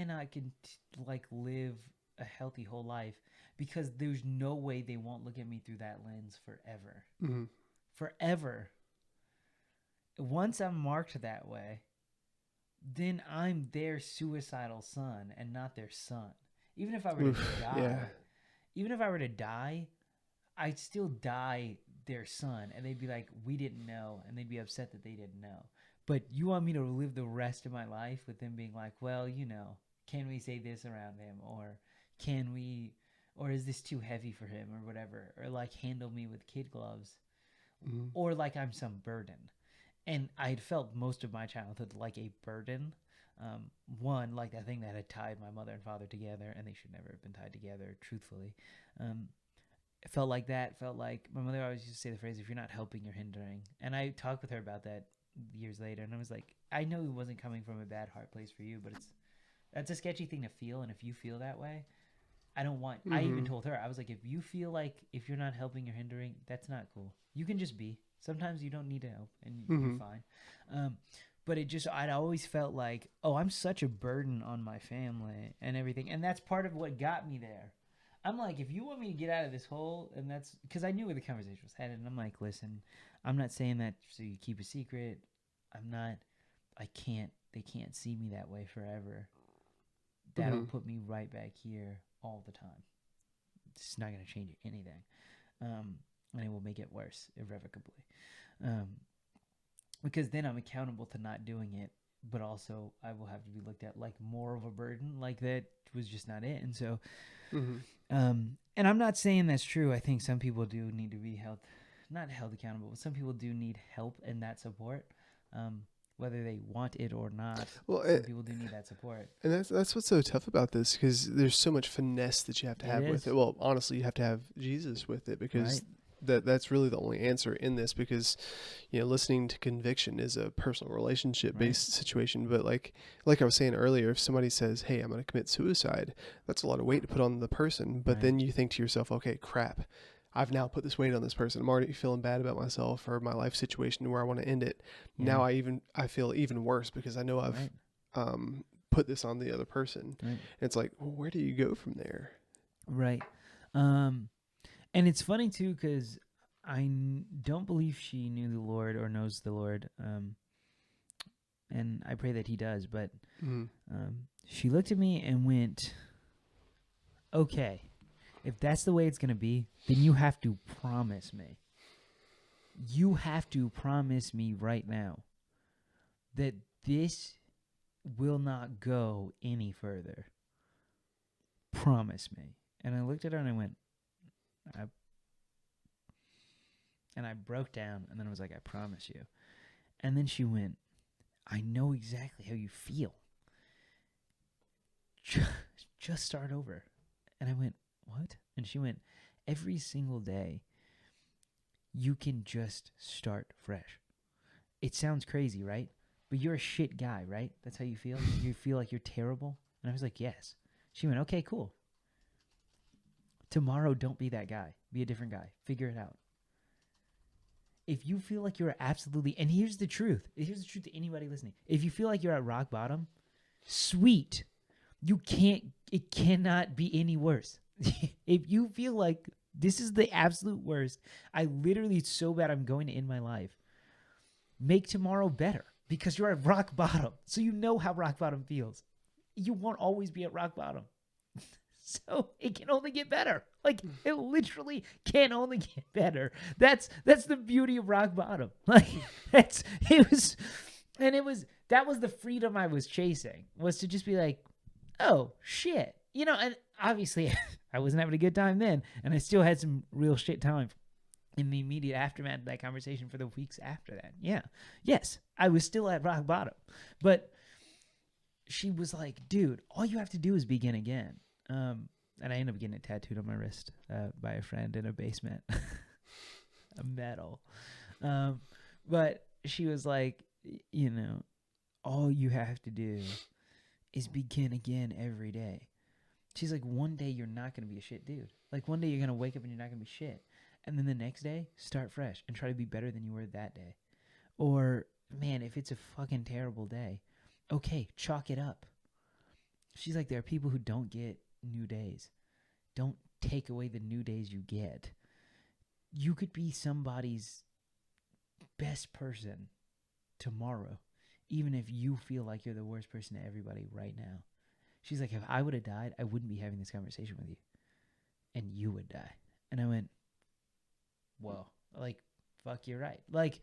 cannot live a healthy whole life because there's no way they won't look at me through that lens forever. Mm-hmm. Forever. Once I'm marked that way, then I'm their suicidal son and not their son. Even if I were to Oof, die, yeah. even if I were to die, I'd still die their son, and they'd be like, "We didn't know," and they'd be upset that they didn't know. But you want me to live the rest of my life with them being like, "Well, can we say this around him, or can we, or is this too heavy for him, or whatever, or like handle me with kid gloves, Mm-hmm. or like I'm some burden." And I had felt most of my childhood like a burden. One, like that thing that had tied my mother and father together, and they should never have been tied together, truthfully. Um, it felt like that. Felt like my mother always used to say the phrase, "If you're not helping, you're hindering." And I talked with her about that years later, and I was like, I know it wasn't coming from a bad heart place for you, but that's a sketchy thing to feel. And if you feel that way, I don't want. I even Mm-hmm. told her, I was like, if you feel like if you're not helping, you're hindering, that's not cool. You can just be. Sometimes you don't need to help, and you're Mm-hmm. fine. Um, but I'd always felt like, oh, I'm such a burden on my family and everything, and that's part of what got me there. I'm like, if you want me to get out of this hole, and that's because I knew where the conversation was headed, and I'm like, listen, I'm not saying that so you keep a secret. I'm not. I can't. They can't see me that way forever. That'll Mm-hmm. put me right back here all the time. It's not going to change anything, um, and it will make it worse irrevocably. Um, because then I'm accountable to not doing it, but also I will have to be looked at like more of a burden. Like that was just not it, and so, Mm-hmm. and I'm not saying that's true. I think some people do need to be held, not held accountable, but some people do need help and that support. Um, whether they want it or not, Well, some people do need that support. and that's what's so tough about this, because there's so much finesse that you have to It have with is it. Well, honestly, you have to have Jesus with it, because right, that's really the only answer in this. Because listening to conviction is a personal relationship right, based situation. But like I was saying earlier, if somebody says, "Hey, I'm going to commit suicide," that's a lot of weight to put on the person. But right, then you think to yourself, "Okay, crap. I've now put this weight on this person. I'm already feeling bad about myself or my life situation where I want to end it. yeah, Now I feel even worse because I know I've right, put this on the other person." right, And it's like, well, where do you go from there? right. Um, And it's funny too because don't believe she knew the Lord or knows the Lord, and I pray that He does. But Mm. she looked at me and went, "Okay, if that's the way it's gonna be, then you have to promise me. You have to promise me right now that this will not go any further. Promise me." And I looked at her and I went, I, and I broke down, and then I was like, "I promise you." And then she went, "I know exactly how you feel. Just start over." And I went, "What?" And she went, "Every single day, you can just start fresh." It sounds crazy, right? But you're a shit guy, right? That's how you feel? You feel like you're terrible? And I was like, "Yes." She went, "Okay, cool. Tomorrow, don't be that guy. Be a different guy. Figure it out. If you feel like you're absolutely," and here's the truth. Here's the truth to anybody listening. If you feel like you're at rock bottom, sweet. It cannot be any worse. If you feel like this is the absolute worst, I literally, it's so bad I'm going to end my life, make tomorrow better because you're at rock bottom. So you know how rock bottom feels. You won't always be at rock bottom. So it can only get better. Like it literally can only get better. That's the beauty of rock bottom. Like that's it was and it was that was the freedom I was chasing, was to just be like, oh shit, and obviously I wasn't having a good time then, and I still had some real shit time in the immediate aftermath of that conversation for the weeks after that. Yeah, yes, I was still at rock bottom, but she was like, dude, all you have to do is begin again. And I ended up getting it tattooed on my wrist by a friend in a basement, a metal. Um, but she was like, all you have to do is begin again every day. She's like, one day you're not going to be a shit dude. Like one day you're going to wake up and you're not going to be shit. And then the next day, start fresh and try to be better than you were that day. Or, man, if it's a fucking terrible day, okay, chalk it up. She's like, there are people who don't get new days. Don't take away the new days you get. You could be somebody's best person tomorrow, even if you feel like you're the worst person to everybody right now. She's like, if I would have died, I wouldn't be having this conversation with you, and you would die. And I went, well, like, fuck, you're right. Like,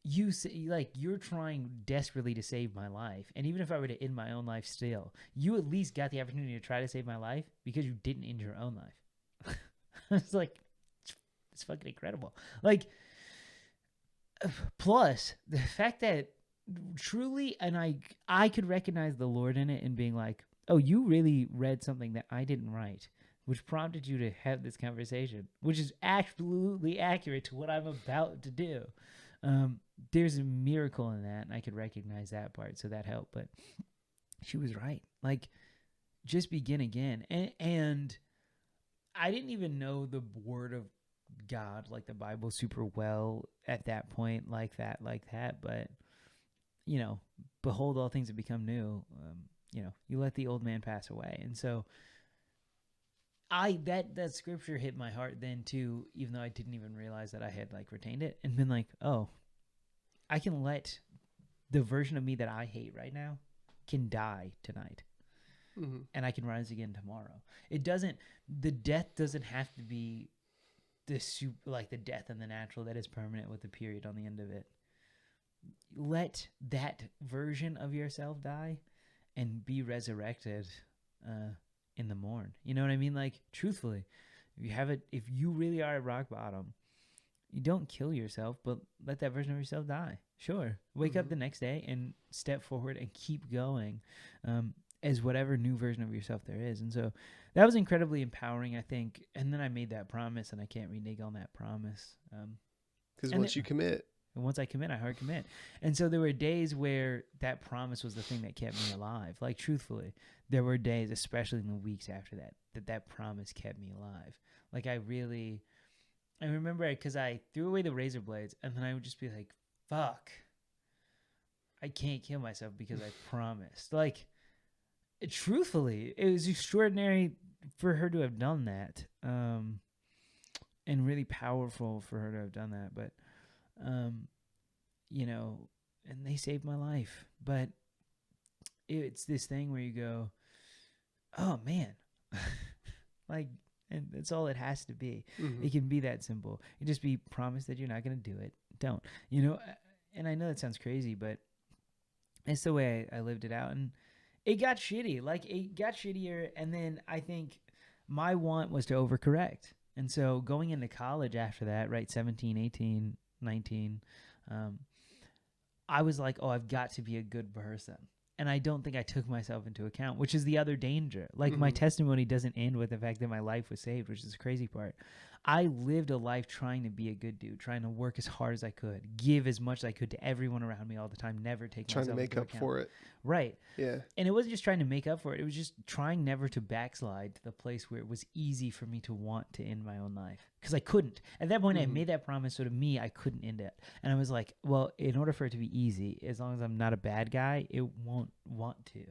you say, like, you're trying desperately to save my life, and even if I were to end my own life still, you at least got the opportunity to try to save my life because you didn't end your own life. It's like, it's fucking incredible. Like, plus the fact that truly, and I could recognize the Lord in it and being like, oh, you really read something that I didn't write, which prompted you to have this conversation, which is absolutely accurate to what I'm about to do. There's a miracle in that, and I could recognize that part, so that helped. But she was right. Like, just begin again. And I didn't even know the word of God, like the Bible, super well at that point, like that. But, you know, behold, all things have become new. You know, you let the old man pass away. And so that scripture hit my heart then too, even though I didn't even realize that I had like retained it and been like, oh, I can let the version of me that I hate right now can die tonight. Mm-hmm. And I can rise again tomorrow. The death doesn't have to be like the death in the natural that is permanent with a period on the end of it. Let that version of yourself die and be resurrected in the morn. You know what I mean? Like, truthfully, if you really are at rock bottom, you don't kill yourself, but let that version of yourself die. Sure. Wake up the next day and step forward and keep going as whatever new version of yourself there is. And so that was incredibly empowering, I think. And then I made that promise, and I can't renege on that promise. Because once you commit. And once I commit, I hard commit. And so there were days where that promise was the thing that kept me alive. Like, truthfully, there were days, especially in the weeks after that promise kept me alive. Like, I remember it because I threw away the razor blades, and then I would just be like, fuck, I can't kill myself because I promised. Like, truthfully, it was extraordinary for her to have done that, and really powerful for her to have done that. But, you know, and they saved my life. But it's this thing where you go, oh, man, like, and that's all it has to be. Mm-hmm. It can be that simple. You just be promised that you're not going to do it. Don't. You know, and I know that sounds crazy, but it's the way I lived it out. And it got shitty. Like, it got shittier. And then I think my want was to overcorrect. And so going into college after that, right, 17, 18, 19, I was like, oh, I've got to be a good person. And I don't think I took myself into account, which is the other danger. Like, my testimony doesn't end with the fact that my life was saved, which is the crazy part. I lived a life trying to be a good dude, trying to work as hard as I could, give as much as I could to everyone around me all the time, never take myself into account. Trying to make up for it. Right. Yeah. And it wasn't just trying to make up for it. It was just trying never to backslide to the place where it was easy for me to want to end my own life. Because I couldn't. At that point, I made that promise, so to me, I couldn't end it. And I was like, well, in order for it to be easy, as long as I'm not a bad guy, it won't want to.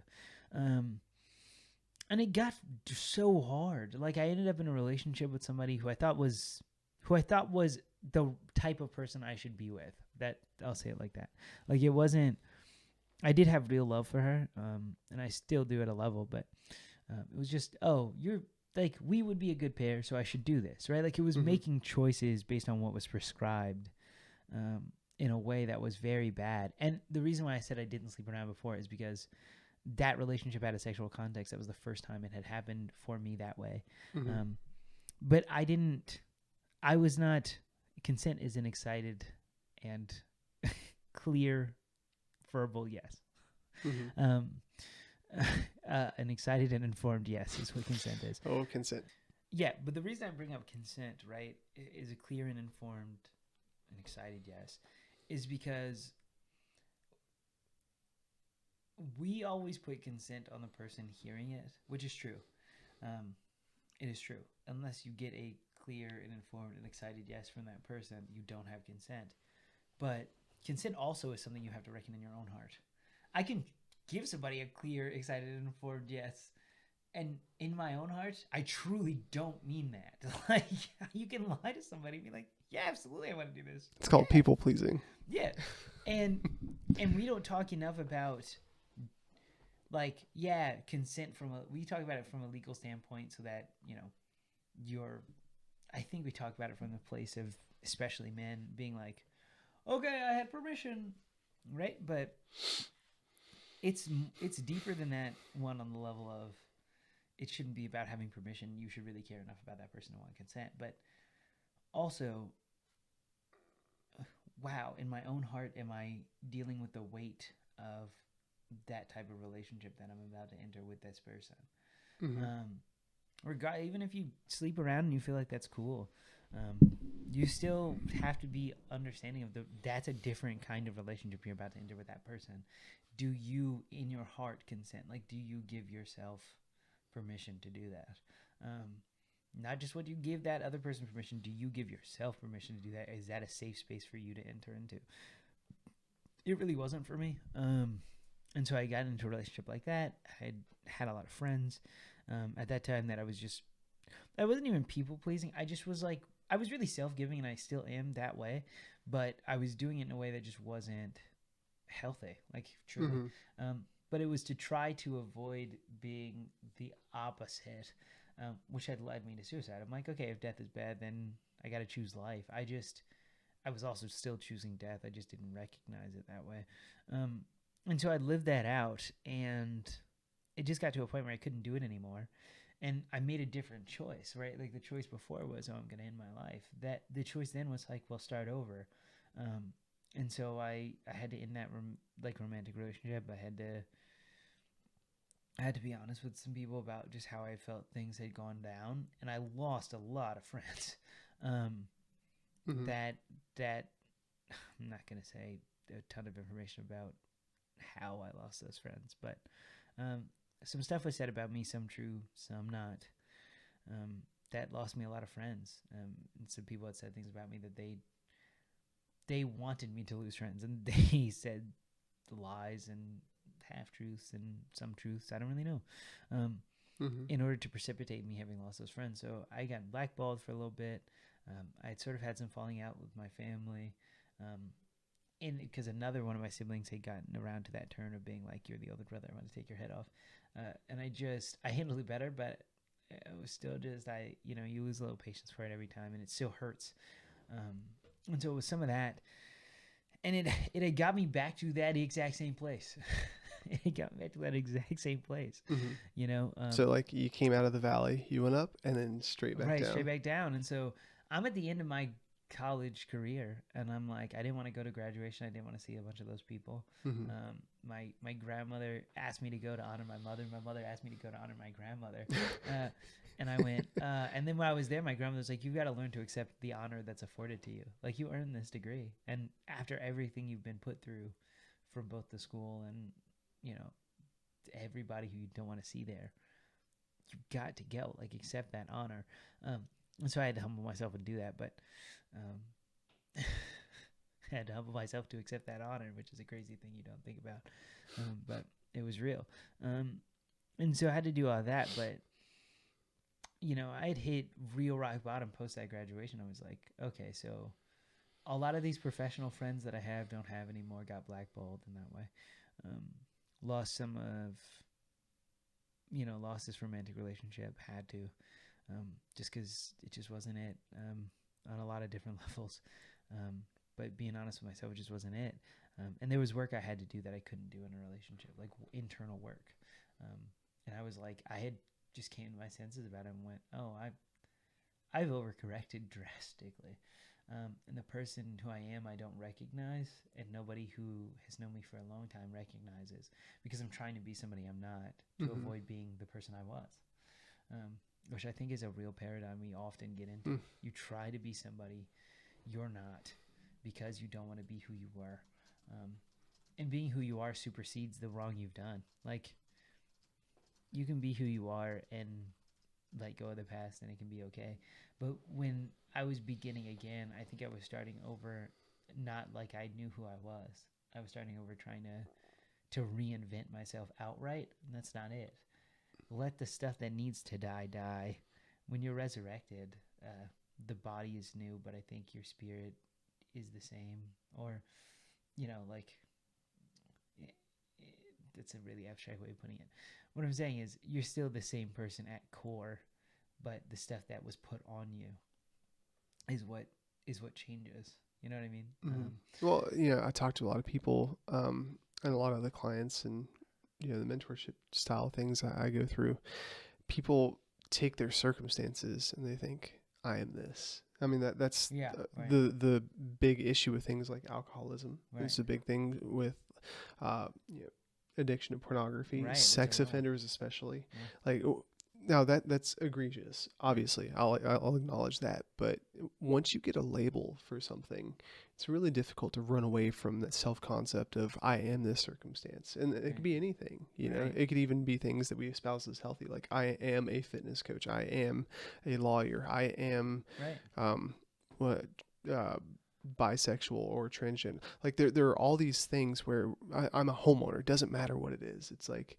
And it got so hard. Like, I ended up in a relationship with somebody who I thought was the type of person I should be with. That, I'll say it like that. Like, it wasn't. I did have real love for her, and I still do at a level, but it was just, oh, you're like, we would be a good pair, so I should do this, right? Like, it was making choices based on what was prescribed in a way that was very bad. And the reason why I said I didn't sleep around before is because that relationship had a sexual context. That was the first time it had happened for me that way. But I was not, consent is an excited and clear verbal yes. An excited and informed yes is what consent is. Oh, consent. Yeah, but the reason I bring up consent, right, is a clear and informed and excited yes, is because we always put consent on the person hearing it, which is true. It is true. Unless you get a clear and informed and excited yes from that person, you don't have consent. But consent also is something you have to reckon in your own heart. I can give somebody a clear, excited, and informed yes. And in my own heart, I truly don't mean that. Like, you can lie to somebody and be like, yeah, absolutely, I want to do this. It's called Yeah. people pleasing. Yeah. And we don't talk enough about, like, yeah, consent we talk about it from a legal standpoint so that, I think we talk about it from the place of, especially men, being like, okay, I had permission, right? But it's deeper than that. One, on the level of, it shouldn't be about having permission. You should really care enough about that person to want consent. But also, wow, in my own heart, am I dealing with the weight of that type of relationship that I'm about to enter with this person? Even if you sleep around and you feel like that's cool, you still have to be understanding of that's a different kind of relationship you're about to enter with that person. Do you, in your heart, consent? Like, do you give yourself permission to do that? Not just what you give that other person permission. Do you give yourself permission to do that? Is that a safe space for you to enter into? It really wasn't for me. And so I got into a relationship like that. I had a lot of friends at that time that I wasn't even people pleasing. I just was like, I was really self-giving, and I still am that way, but I was doing it in a way that just wasn't healthy, like, truly. But it was to try to avoid being the opposite, which had led me to suicide. I'm like, okay, if death is bad, then I got to choose life. I was also still choosing death. I just didn't recognize it that way. And so I lived that out, and it just got to a point where I couldn't do it anymore. And I made a different choice, right? Like, the choice before was, oh, I'm going to end my life. That the choice then was like, well, start over. And so I had to end that romantic relationship. I had to be honest with some people about just how I felt things had gone down, and I lost a lot of friends. That I'm not going to say a ton of information about how I lost those friends, but some stuff was said about me, some true, some not. That lost me a lot of friends. And some people had said things about me that they wanted me to lose friends, and they said lies and half-truths and some truths, I don't really know, in order to precipitate me having lost those friends. So I got blackballed for a little bit. I sort of had some falling out with my family, and because another one of my siblings had gotten around to that turn of being like, you're the older brother, I want to take your head off. And I handled it better, but it was still just, you lose a little patience for it every time, and it still hurts. And so it was some of that, and it had got me back to that exact same place. It got me back to that exact same place, So, like, you came out of the valley, you went up, and then straight back down. Straight back down. And so I'm at the end of my college career, and I'm like, I didn't want to go to graduation. I didn't want to see a bunch of those people. My grandmother asked me to go to honor my mother. My mother asked me to go to honor my grandmother. And I went, and then when I was there, my grandmother was like, you've got to learn to accept the honor that's afforded to you. Like, you earned this degree. And after everything you've been put through from both the school and, everybody who you don't want to see there, you've got to go, like, accept that honor. And so I had to humble myself and do that, but I had to humble myself to accept that honor, which is a crazy thing you don't think about. But it was real. And so I had to do all that, but I had hit real rock bottom post that graduation. I was like, okay, so a lot of these professional friends that I don't have anymore, got blackballed in that way. Lost some of, lost this romantic relationship, had to, just because it just wasn't it, on a lot of different levels. But being honest with myself, it just wasn't it. And there was work I had to do that I couldn't do in a relationship, like internal work. And I was like, I had just came to my senses about it and went, oh, I've overcorrected drastically. And the person who I am, I don't recognize, and nobody who has known me for a long time recognizes, because I'm trying to be somebody I'm not to avoid being the person I was, which I think is a real paradigm we often get into. You try to be somebody you're not because you don't want to be who you were. And being who you are supersedes the wrong you've done. Like, you can be who you are and let go of the past, and it can be okay. But when I was beginning again, I think I was starting over, not like I knew who I was. I was starting over trying to reinvent myself outright. That's not it. Let the stuff that needs to die die. When you're resurrected, the body is new, but I think your spirit is the same. Or, like, that's a really abstract way of putting it. What I'm saying is you're still the same person at core, but the stuff that was put on you is what changes. You know what I mean? Mm-hmm. Well, I talk to a lot of people, and a lot of the clients, and the mentorship style things I go through. People take their circumstances and they think, I am this. I mean, that's right. the big issue with things like alcoholism. Right. It's a big thing with addiction to pornography, Right, sex that's offenders especially. Yeah. Like, now that's egregious. Obviously, I'll acknowledge that. But once you get a label for something, it's really difficult to run away from that self-concept of I am this circumstance, and it could be anything. Right. It could even be things that we espouse as healthy, like I am a fitness coach, I am a lawyer, I am bisexual or transgender. Like there are all these things where I'm a homeowner. It doesn't matter what it is. It's like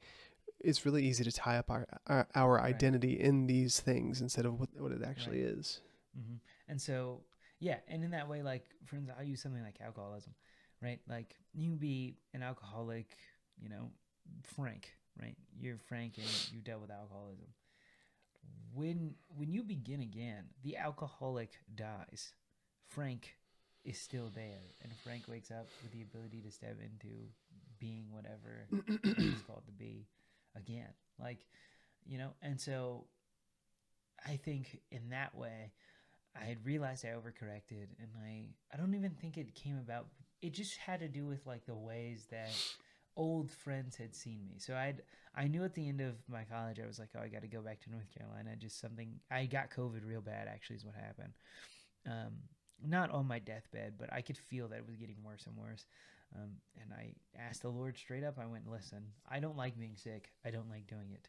it's really easy to tie up our identity in these things instead of what it actually is. Mm-hmm. And so, yeah. And in that way, like, for instance, I'll use something like alcoholism, right? Like, you can be an alcoholic, Frank, right? You're Frank and you dealt with alcoholism. When you begin again, the alcoholic dies. Frank is still there. And Frank wakes up with the ability to step into being whatever he's called to be again, and so I think in that way I had realized I overcorrected, and I don't even think it came about. It just had to do with like the ways that old friends had seen me. So I knew at the end of my college I was like, oh, I got to go back to North Carolina. I got COVID real bad, actually, is what happened. Not on my deathbed, but I could feel that it was getting worse and worse. And I asked the Lord straight up. I went, listen, I don't like being sick. I don't like doing it.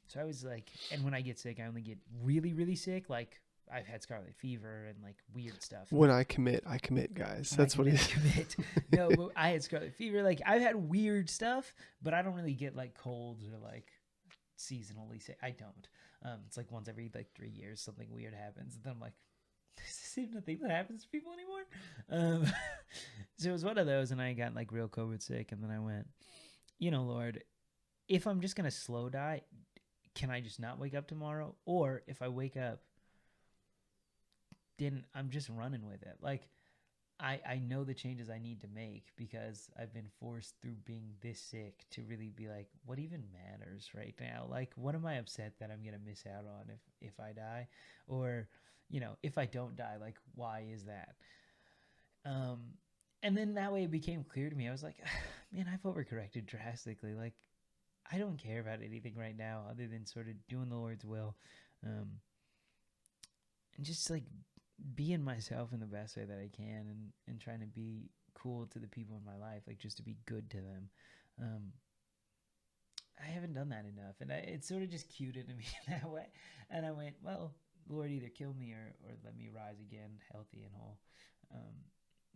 So I was like, and when I get sick, I only get really, really sick. Like, I've had scarlet fever and like weird stuff. When I commit, guys. That's what it is. Commit. No, but I had scarlet fever. Like, I've had weird stuff, but I don't really get like colds or like seasonally sick. I don't. It's like once every like 3 years, something weird happens. And then I'm like, is this even a thing that happens to people anymore? So it was one of those, and I got like real COVID sick, and then I went, Lord, if I'm just going to slow die, can I just not wake up tomorrow? Or if I wake up, then I'm just running with it. Like, I know the changes I need to make because I've been forced through being this sick to really be like, what even matters right now? Like, what am I upset that I'm going to miss out on if I die? Or, if I don't die, like, why is that? And then that way it became clear to me. I was like, man, I've overcorrected drastically. Like, I don't care about anything right now other than sort of doing the Lord's will. And just like being myself in the best way that I can, and trying to be cool to the people in my life, like just to be good to them. I haven't done that enough, and it sort of just cued into me that way. And I went, well, Lord, either kill me or let me rise again, healthy and whole.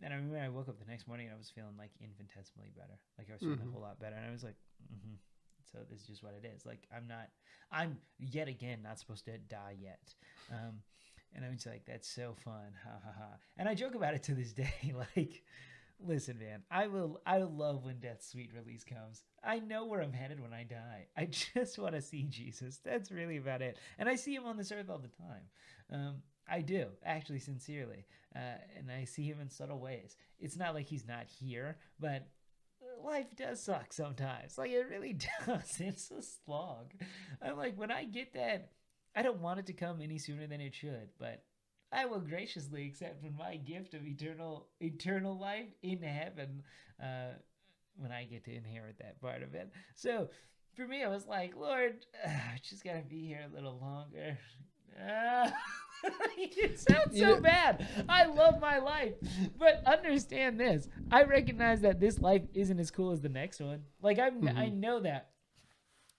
And I remember I woke up the next morning and I was feeling like infinitesimally better. Like I was feeling a whole lot better. And I was like, so this is just what it is. Like I'm yet again not supposed to die yet. And I was like, that's so fun. Ha ha ha. And I joke about it to this day. Like, listen, man, I love when death's sweet release comes. I know where I'm headed when I die. I just want to see Jesus. That's really about it. And I see him on this earth all the time. I do, actually, sincerely. And I see him in subtle ways. It's not like he's not here, but life does suck sometimes. Like, it really does. It's a slog. I'm like, when I get that, I don't want it to come any sooner than it should, but I will graciously accept my gift of eternal life in heaven when I get to inherit that part of it. So for me, I was like, Lord, I just got to be here a little longer. It sounds so bad. I love my life. But understand this. I recognize that this life isn't as cool as the next one. Like, I know that.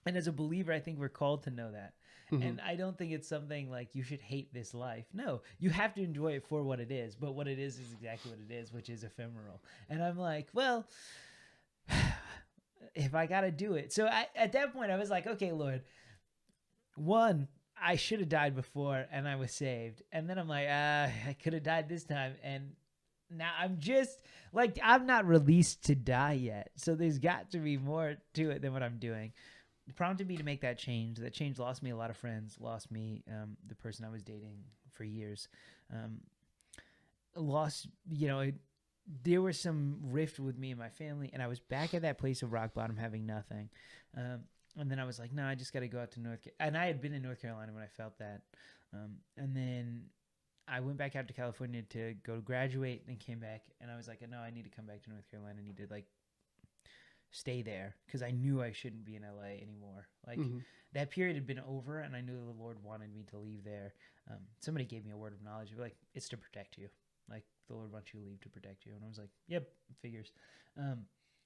And as a believer, I think we're called to know that. And I don't think it's something like you should hate this life. No, you have to enjoy it for what it is. But what it is exactly what it is, which is ephemeral. And I'm like, well, if I got to do it. So at that point, I was like, okay, Lord, one, I should have died before and I was saved. And then I'm like, I could have died this time. And now I'm just like, I'm not released to die yet. So there's got to be more to it than what I'm doing. It prompted me to make that change. That change lost me a lot of friends, lost me the person I was dating for years. Lost, there was some rift with me and my family, and I was back at that place of rock bottom, having nothing. And then I was like, no, I just got to go out to and I had been in North Carolina when I felt that. And then I went back out to California to go to graduate, and came back, and I was like, no, I need to come back to North Carolina. I need to like stay there because I knew I shouldn't be in LA anymore. Like that period had been over, and I knew the Lord wanted me to leave there. Somebody gave me a word of knowledge. Like, it's to protect you. Like, the Lord wants you to leave to protect you. And I was like, yep, figures.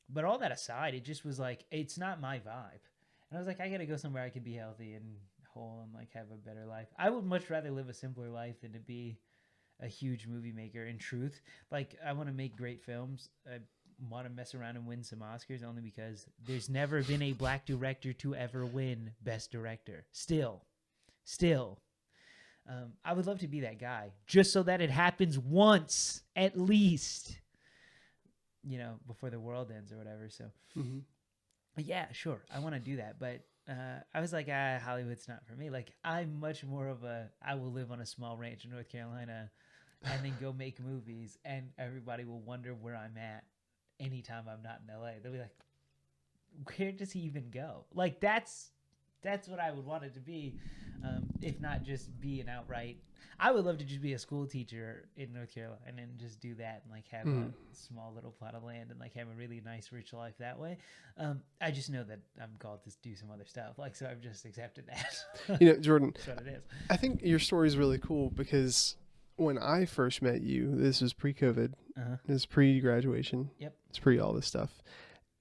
But all that aside, it just was like, it's not my vibe. And I was like, I got to go somewhere I can be healthy and whole and like have a better life. I would much rather live a simpler life than to be a huge movie maker. In truth, like, I want to make great films. I want to mess around and win some Oscars only because there's never been a black director to ever win Best Director. Still. I would love to be that guy just so that it happens once at least, before the world ends or whatever. So, yeah, sure, I want to do that. But I was like, Hollywood's not for me. Like, I'm much more of I will live on a small ranch in North Carolina and then go make movies, and everybody will wonder where I'm at anytime I'm not in LA. They'll be like, where does he even go? Like, that's what I would want it to be, if not just be an outright. I would love to just be a school teacher in North Carolina and then just do that and like have a small little plot of land and like have a really nice, rich life that way. I just know that I'm called to do some other stuff. Like, so I've just accepted that. Jordyn, that's what it is. I think your story is really cool because when I first met you, this was pre-COVID, this was pre-graduation. Yep. It's pre all this stuff.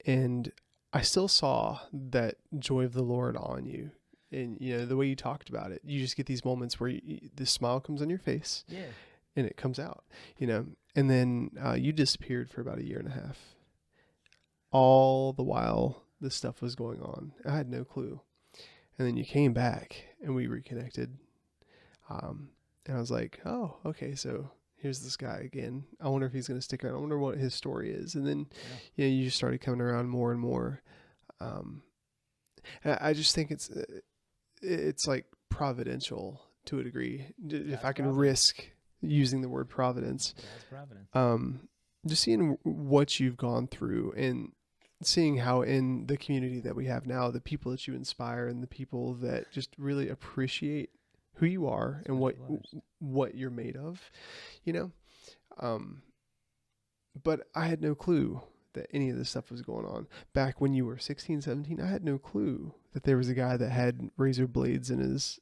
And I still saw that joy of the Lord on you. And, the way you talked about it, you just get these moments where the smile comes on your face. Yeah. And it comes out, and then you disappeared for about a year and a half. All the while this stuff was going on. I had no clue. And then you came back and we reconnected. And I was like, oh, okay, so here's this guy again. I wonder if he's going to stick around. I wonder what his story is. And then, you just started coming around more and more. I just think it's like providential to a degree. If I can risk using the word providence. That's providence. Just seeing what you've gone through and seeing how in the community that we have now, the people that you inspire and the people that just really appreciate who you are and what you're made of, but I had no clue that any of this stuff was going on. Back when you were 16, 17, I had no clue that there was a guy that had razor blades in his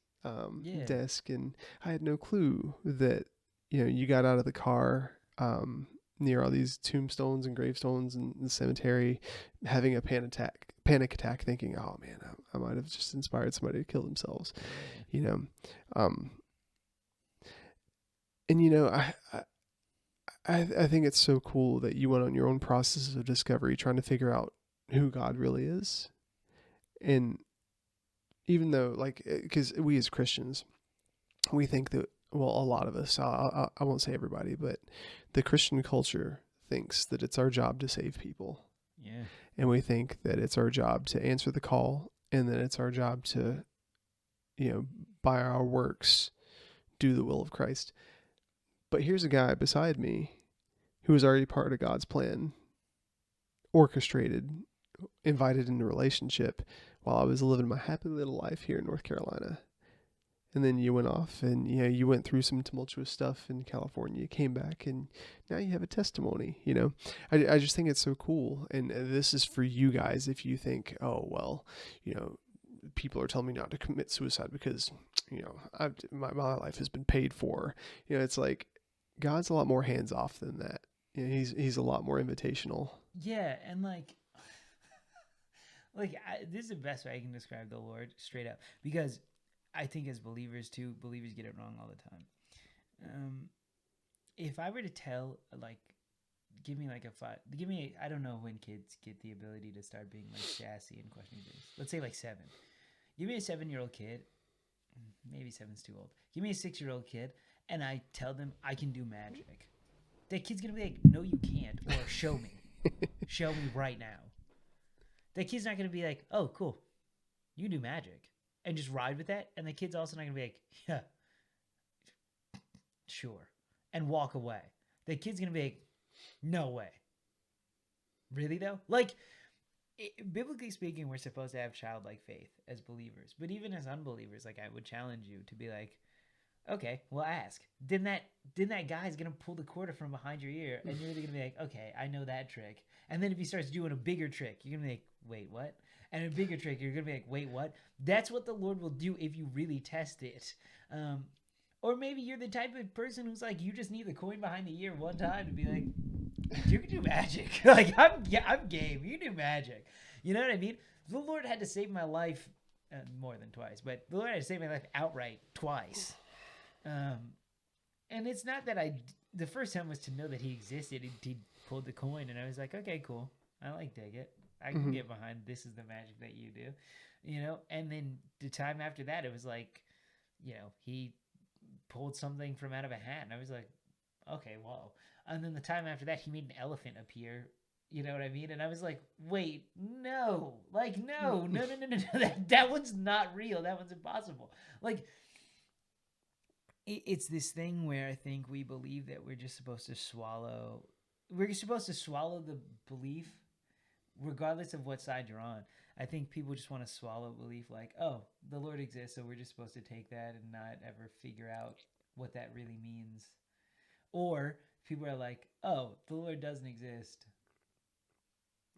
desk, and I had no clue that, you got out of the car near all these tombstones and gravestones in the cemetery, having a panic attack, thinking, oh man, I might have just inspired somebody to kill themselves, and I think it's so cool that you went on your own process of discovery, trying to figure out who God really is. And even though, because we as Christians, we think that, well, a lot of us, I won't say everybody, but the Christian culture thinks that it's our job to save people. Yeah. And we think that it's our job to answer the call, and that it's our job to, by our works, do the will of Christ. But here's a guy beside me who was already part of God's plan, orchestrated, invited into a relationship while I was living my happy little life here in North Carolina. And then you went off and, you went through some tumultuous stuff in California. You came back and now you have a testimony, I just think it's so cool. And this is for you guys. If you think, oh, well, people are telling me not to commit suicide because, my life has been paid for. It's like God's a lot more hands off than that. He's a lot more invitational. Yeah, and this is the best way I can describe the Lord straight up, because I think as believers too, believers get it wrong all the time. If I were to tell give me like a 5. Give me, I don't know when kids get the ability to start being like sassy and questioning things. Let's say like 7. Give me a 7-year-old kid. Maybe 7's too old. Give me a 6-year-old kid, and I tell them I can do magic. That kid's gonna be like, no, you can't, or show me. Show me right now. That kid's not gonna be like, oh, cool, you can do magic, and just ride with that. And the kid's also not gonna be like, yeah, sure, and walk away. The kid's gonna be like, no way. Really though? Like, biblically speaking, we're supposed to have childlike faith as believers, but even as unbelievers, like, I would challenge you to be like, okay, well, ask. Then that guy's gonna pull the quarter from behind your ear, and you're gonna be like, okay, I know that trick. And then if he starts doing a bigger trick, you're gonna be like, wait, what? And a bigger trick, you're gonna be like, wait, what? That's what the Lord will do if you really test it. Or maybe you're the type of person who's like, you just need the coin behind the ear one time to be like, you can do magic. Like, I'm game. You do magic. You know what I mean? The Lord had to save my life more than twice, but the Lord had to save my life outright twice. And it's not that the first time was to know that he existed. He pulled the coin, and I was like, okay, cool. I like dig it. I can get behind this is the magic that you do, you know? And then the time after that, it was like, you know, he pulled something from out of a hat, and I was like, okay, whoa. And then the time after that, he made an elephant appear. You know what I mean? And I was like, wait, no. Like, no. That one's not real. That one's impossible. Like, it's this thing where I think we believe that we're just supposed to swallow. We're supposed to swallow the belief regardless of what side you're on. I think people just want to swallow belief like, oh, the Lord exists, so we're just supposed to take that and not ever figure out what that really means. Or people are like, oh, the Lord doesn't exist.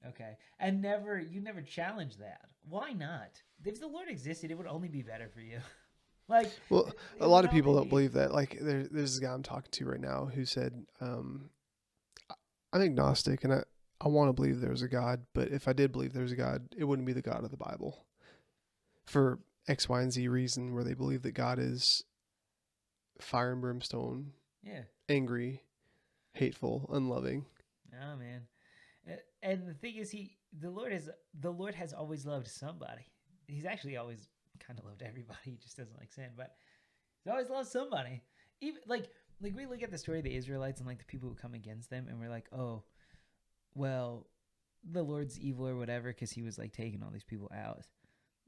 Okay. And you never challenge that. Why not? If the Lord existed, it would only be better for you. Like, well, a lot of people don't believe that. Like, there's this guy I'm talking to right now who said, I'm agnostic and I want to believe there's a God, but if I did believe there's a God, it wouldn't be the God of the Bible for X, Y, and Z reason, where they believe that God is fire and brimstone, angry, hateful, unloving. Oh, man. And the thing is, the Lord has always loved somebody. He's actually always kind of loved everybody. He just doesn't like sin, but he's always loved somebody. Even like we look at the story of the Israelites and like the people who come against them, and we're like, oh, well, the Lord's evil or whatever because he was like taking all these people out.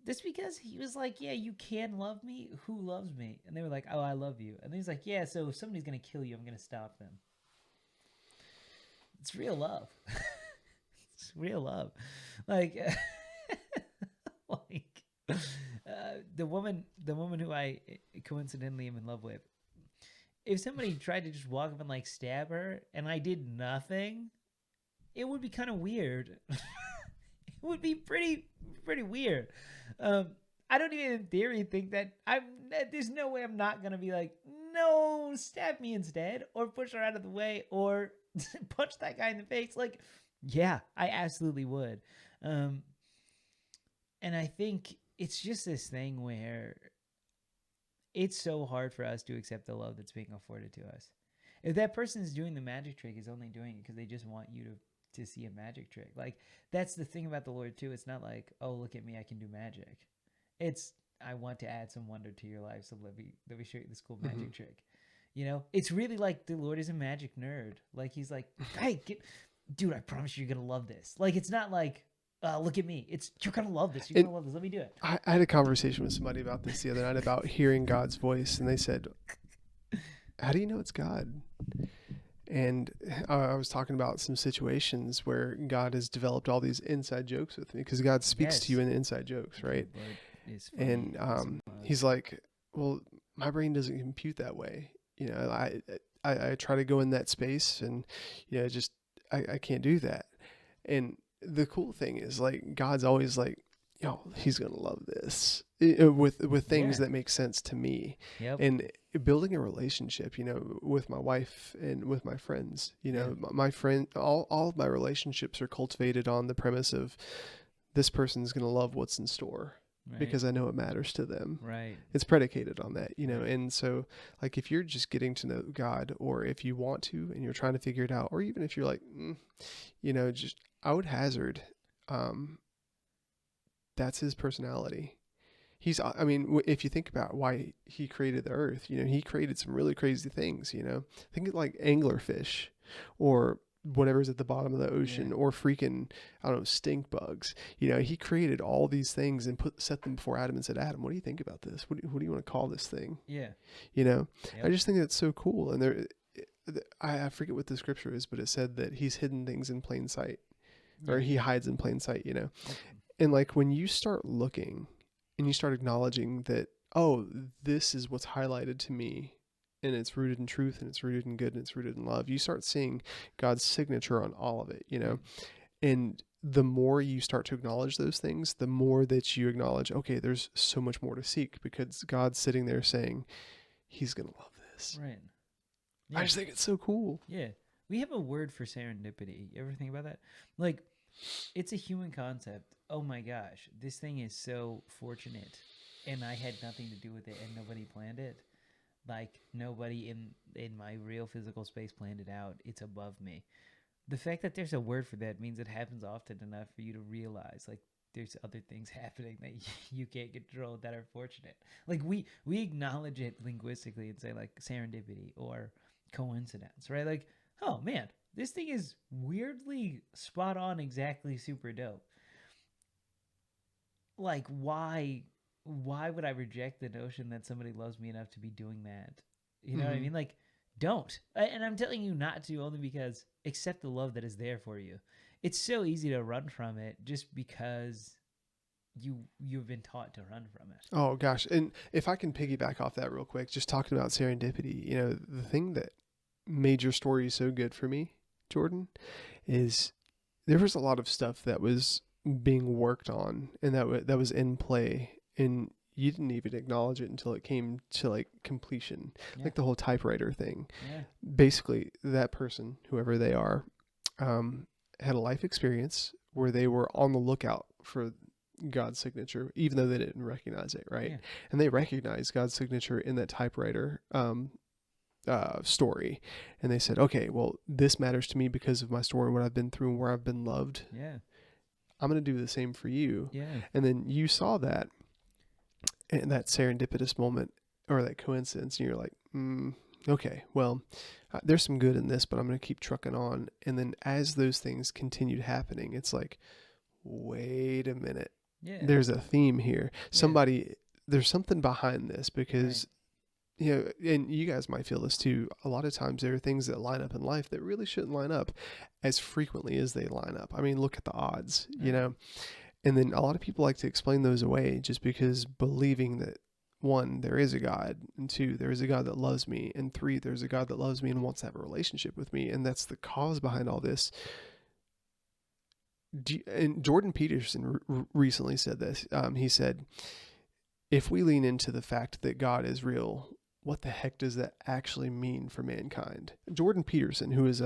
That's because he was like, yeah, you can love me. Who loves me? And they were like, oh, I love you. And then he's like, yeah, so if somebody's gonna kill you, I'm gonna stop them. It's real love. It's real love. Like, the woman who I coincidentally am in love with, if somebody tried to just walk up and like stab her and I did nothing, it would be kind of weird. It would be pretty weird. I don't even in theory think that there's no way I'm not going to be like, no, stab me instead, or push her out of the way, or punch that guy in the face. Like, yeah, I absolutely would. And I think it's just this thing where it's so hard for us to accept the love that's being afforded to us. If that person is doing the magic trick, is only doing it because they just want you to see a magic trick. Like, that's the thing about the Lord too. It's not like, oh, look at me, I can do magic. It's, I want to add some wonder to your life, so let me show you this cool magic trick. You know, it's really like the Lord is a magic nerd. Like, he's like, hey, dude, I promise you, you're gonna love this. Like, it's not like, look at me. It's, you're gonna love this. You're gonna love this. Let me do it. I had a conversation with somebody about this the other night about hearing God's voice, and they said, how do you know it's God? And I was talking about some situations where God has developed all these inside jokes with me, because God speaks to you in the inside jokes, right? And he's like, well, my brain doesn't compute that way. You know, I try to go in that space, and, you know, just I can't do that. And the cool thing is, like, God's always like, yo, he's gonna love this, with things that make sense to me. And building a relationship, you know, with my wife and with my friends, you know, my friend, all of my relationships are cultivated on the premise of this person's gonna love what's in store. Right. because I know it matters to them. Right. It's predicated on that, you know. Right. And so, like, if you're just getting to know God, or if you want to and you're trying to figure it out, or even if you're like, you know, just, I would hazard, that's his personality. I mean, if you think about why he created the earth, you know, he created some really crazy things, you know. Think of like anglerfish, or whatever's at the bottom of the ocean, Yeah. or freaking, I don't know, stink bugs. You know, he created all these things and set them before Adam and said, Adam, what do you think about this? What do you want to call this thing? Yeah. You know, Yep. I just think that's so cool. And I forget what the scripture is, but it said that he's hidden things in plain sight, or he hides in plain sight, you know. Yep. And like when you start looking and you start acknowledging that, oh, this is what's highlighted to me, and it's rooted in truth, and it's rooted in good, and it's rooted in love, you start seeing God's signature on all of it, you know. And the more you start to acknowledge those things, the more that you acknowledge, okay, there's so much more to seek, because God's sitting there saying, he's going to love this. Right. I just think it's so cool. Yeah. We have a word for serendipity. You ever think about that? Like, it's a human concept. Oh my gosh, this thing is so fortunate, and I had nothing to do with it, and nobody planned it. Like, nobody in my real physical space planned it out. It's above me. The fact that there's a word for that means it happens often enough for you to realize, like, there's other things happening that you can't control that are fortunate. Like, we acknowledge it linguistically and say, like, serendipity or coincidence, right? Like, oh man, this thing is weirdly spot on, exactly super dope. Like, why would I reject the notion that somebody loves me enough to be doing that? You know what I mean? Like, don't. And I'm telling you not to, only because accept the love that is there for you. It's so easy to run from it just because you've been taught to run from it. Oh gosh. And if I can piggyback off that real quick, just talking about serendipity, you know, the thing that made your story so good for me, Jordyn, is there was a lot of stuff that was being worked on, and that was in play, and you didn't even acknowledge it until it came to like completion. Yeah. Like the whole typewriter thing. Yeah. Basically, that person, whoever they are, had a life experience where they were on the lookout for God's signature, even though they didn't recognize it, right? Yeah. And they recognized God's signature in that typewriter story, and they said, okay, well, this matters to me because of my story, what I've been through, and where I've been loved. Yeah. I'm going to do the same for you. Yeah. And then you saw that, and that serendipitous moment, or that coincidence, and you're like, okay, well, there's some good in this, but I'm going to keep trucking on. And then as those things continued happening, it's like, wait a minute. Yeah. There's a theme here. There's something behind this, because, you know, and you guys might feel this too. A lot of times there are things that line up in life that really shouldn't line up as frequently as they line up. I mean, look at the odds, you know, and then a lot of people like to explain those away just because, believing that, one, there is a God, and two, there is a God that loves me, and three, there's a God that loves me and wants to have a relationship with me. And that's the cause behind all this. And Jordan Peterson recently said this. He said, if we lean into the fact that God is real, what the heck does that actually mean for mankind? Jordan Peterson, who is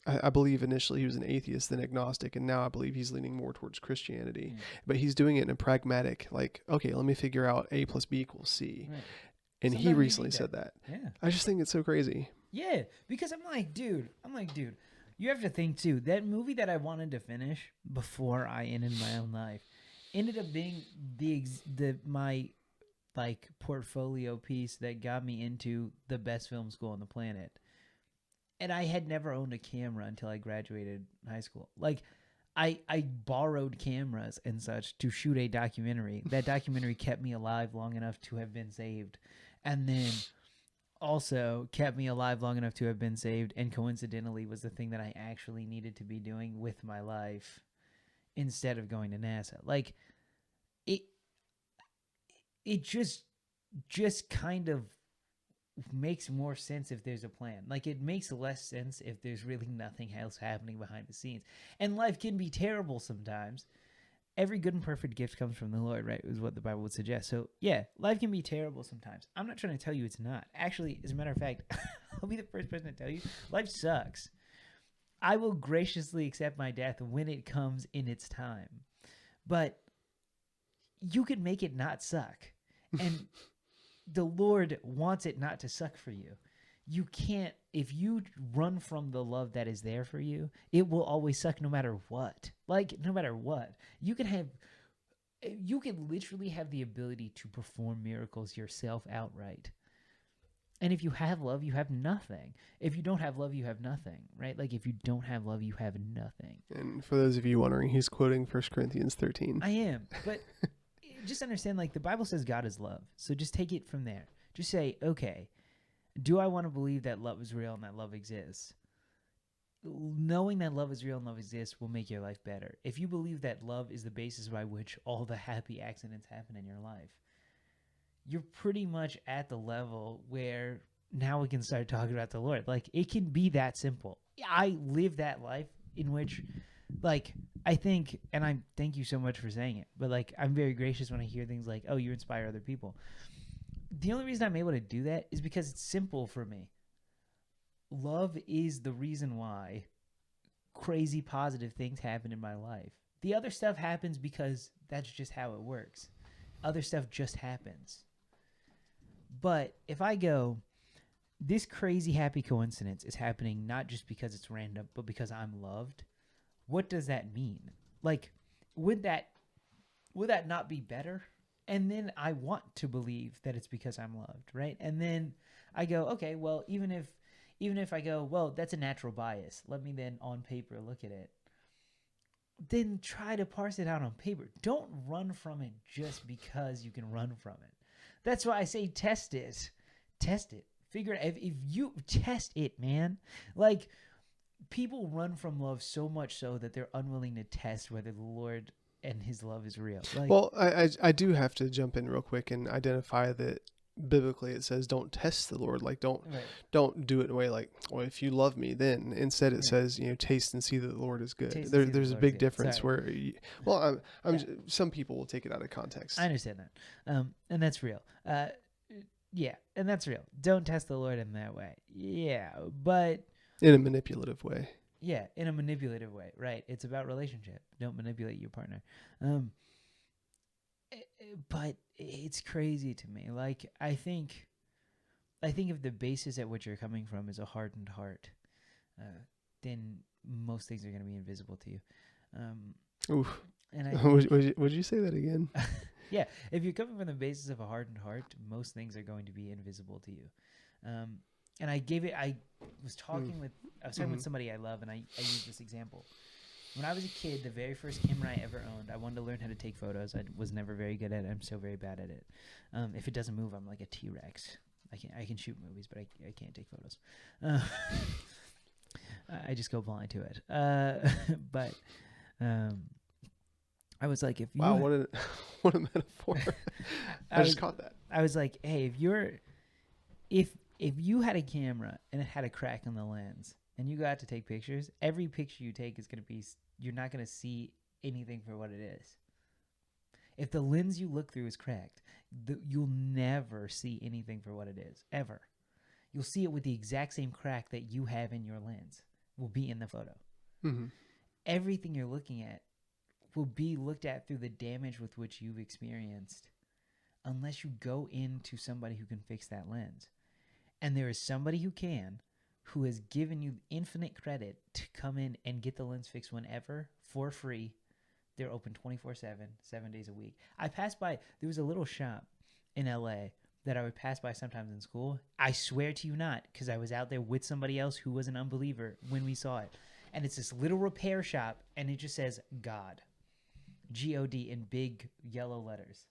I believe initially he was an atheist, then agnostic, and now I believe he's leaning more towards Christianity. But he's doing it in a pragmatic, like, okay, let me figure out A plus B equals C. Right. And Sometimes he you recently need said that. that. Yeah. I just think it's so crazy. Yeah, because I'm like, dude, you have to think too. That movie that I wanted to finish before I ended my own life ended up being my like portfolio piece that got me into the best film school on the planet. And I had never owned a camera until I graduated high school. Like, I borrowed cameras and such to shoot a documentary. That documentary kept me alive long enough to have been saved. And then also kept me alive long enough to have been saved, and coincidentally was the thing that I actually needed to be doing with my life instead of going to NASA. Like, it just kind of makes more sense if there's a plan. Like, it makes less sense if there's really nothing else happening behind the scenes. And life can be terrible sometimes. Every good and perfect gift comes from the Lord, right? Is what the Bible would suggest. So, yeah, life can be terrible sometimes. I'm not trying to tell you it's not. Actually, as a matter of fact, I'll be the first person to tell you, life sucks. I will graciously accept my death when it comes in its time. But you can make it not suck. And the Lord wants it not to suck for you. You can't, if you run from the love that is there for you, it will always suck no matter what. Like, no matter what. You can literally have the ability to perform miracles yourself outright. And if you have love, you have nothing. If you don't have love, you have nothing, right? Like, if you don't have love, you have nothing. And for those of you wondering, he's quoting 1 Corinthians 13. I am. But just understand, like, the Bible says God is love. So just take it from there. Just say, okay, do I want to believe that love is real and that love exists? Knowing that love is real and love exists will make your life better. If you believe that love is the basis by which all the happy accidents happen in your life, you're pretty much at the level where now we can start talking about the Lord. Like, it can be that simple. I live that life in which, like, I think, and I thank you so much for saying it, but, like, I'm very gracious when I hear things like, oh, you inspire other people. The only reason I'm able to do that is because it's simple for me. Love is the reason why crazy positive things happen in my life. The other stuff happens because that's just how it works. Other stuff just happens. But if I go, this crazy happy coincidence is happening not just because it's random, but because I'm loved, what does that mean? Like, would that not be better? And then I want to believe that it's because I'm loved, right? And then I go, okay, well, even if I go, well, that's a natural bias, let me then on paper look at it. Then try to parse it out on paper. Don't run from it just because you can run from it. That's why I say test it. Test it. Figure it out. If you test it, man. Like, people run from love so much so that they're unwilling to test whether the Lord and his love is real. Like, Well, I do have to jump in real quick and identify that biblically it says don't test the Lord. Like, don't do it in a way like, well, if you love me, then. Instead it says, taste and see that the Lord is good. There's a big difference where some people will take it out of context. I understand that. And that's real. Yeah, and that's real. Don't test the Lord in that way. Yeah, but in a manipulative way. Yeah, in a manipulative way, right? It's about relationship. Don't manipulate your partner. But it's crazy to me. Like, I think if the basis at which you're coming from is a hardened heart, then most things are going to be invisible to you. Oof. And would you say that again? Yeah, if you're coming from the basis of a hardened heart, most things are going to be invisible to you. And I was talking with somebody I love, and I used this example. When I was a kid, the very first camera I ever owned, I wanted to learn how to take photos. I was never very good at it. I'm so very bad at it. If it doesn't move, I'm like a T-Rex. I can shoot movies, but I can't take photos. I just go blind to it. But I was like, if you... Wow, what a metaphor. I just caught that. I was like, hey, if you had a camera and it had a crack in the lens and you got to take pictures, every picture you take is going to be, you're not going to see anything for what it is. If the lens you look through is cracked, you'll never see anything for what it is, ever. You'll see it with the exact same crack that you have in your lens will be in the photo. Mm-hmm. Everything you're looking at will be looked at through the damage with which you've experienced unless you go into somebody who can fix that lens. And there is somebody who has given you infinite credit to come in and get the lens fixed whenever for free. They're open 24/7, 7 days a week. I passed by, there was a little shop in LA that I would pass by sometimes in school. I swear to you not, because I was out there with somebody else who was an unbeliever when we saw it. And it's this little repair shop, and it just says God. G-O-D in big yellow letters.